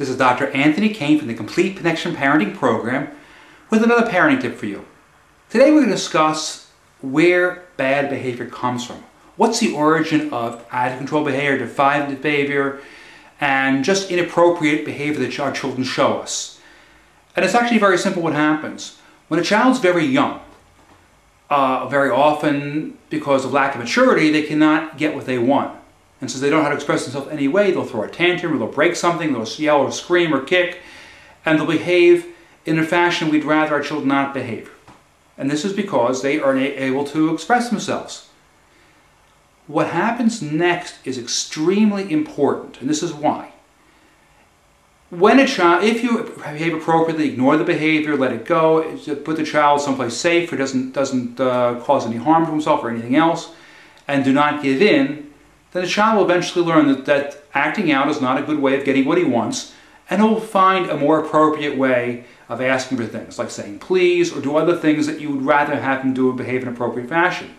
This is Dr. Anthony Kane from the Complete Connection Parenting Program with another parenting tip for you. Today we're going to discuss where bad behavior comes from. What's the origin of out of control behavior, defiant behavior, and just inappropriate behavior that our children show us. And it's actually very simple what happens. When a child's very young, very often because of lack of maturity, they cannot get what they want. And since they don't know how to express themselves anyway, they'll throw a tantrum, or they'll break something, they'll yell or scream or kick, and they'll behave in a fashion we'd rather our children not behave. And this is because they aren't able to express themselves. What happens next is extremely important, and this is why. When a child, if you behave appropriately, ignore the behavior, let it go, put the child someplace safe where it doesn't cause any harm to himself or anything else, and do not give in, then the child will eventually learn that acting out is not a good way of getting what he wants, and he'll find a more appropriate way of asking for things, like saying please, or do other things that you would rather have him do and behave in an appropriate fashion.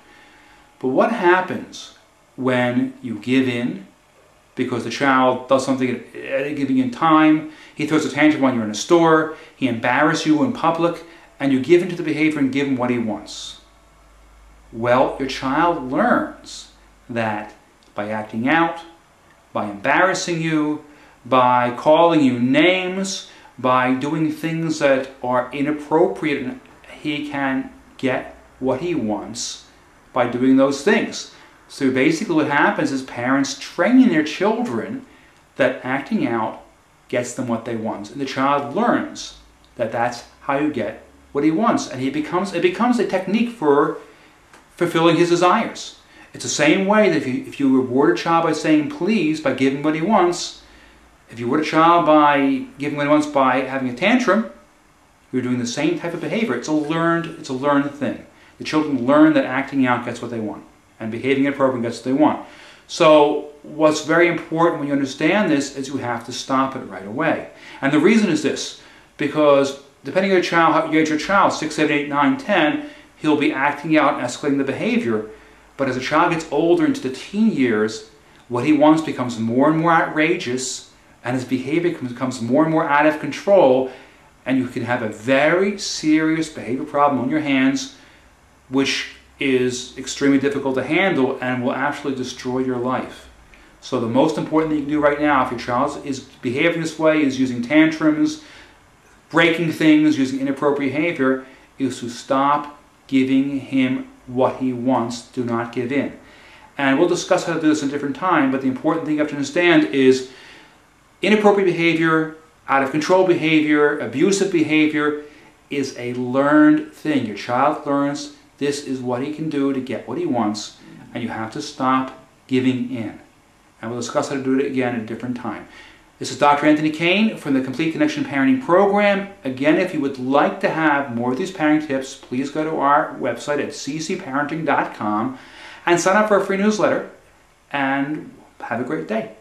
But what happens when you give in because the child does something at a given time, he throws a tantrum when you're in a store, he embarrasses you in public, and you give in to the behavior and give him what he wants? Well, your child learns that by acting out, by embarrassing you, by calling you names, by doing things that are inappropriate, he can get what he wants by doing those things. So basically what happens is parents training their children that acting out gets them what they want. And the child learns that that's how you get what he wants. And it becomes a technique for fulfilling his desires. It's the same way that if you reward a child by saying please, by giving what he wants, if you reward a child by giving what he wants by having a tantrum, you're doing the same type of behavior. It's a learned thing. The children learn that acting out gets what they want, and behaving appropriately gets what they want. So what's very important when you understand this is you have to stop it right away. And the reason is this, because depending on your child, how you age your child, 6, 7, 8, 9, 10, he'll be acting out and escalating the behavior. But as a child gets older into the teen years, what he wants becomes more and more outrageous, and his behavior becomes more and more out of control, and you can have a very serious behavior problem on your hands, which is extremely difficult to handle and will actually destroy your life. So the most important thing you can do right now, if your child is behaving this way, is using tantrums, breaking things, using inappropriate behavior, is to stop giving him what he wants. Do not give in. And we'll discuss how to do this in a different time, but the important thing you have to understand is inappropriate behavior, out of control behavior, abusive behavior is a learned thing. Your child learns this is what he can do to get what he wants, and you have to stop giving in. And we'll discuss how to do it again at a different time. This is Dr. Anthony Kane from the Complete Connection Parenting Program. Again, if you would like to have more of these parenting tips, please go to our website at ccparenting.com and sign up for a free newsletter, and have a great day.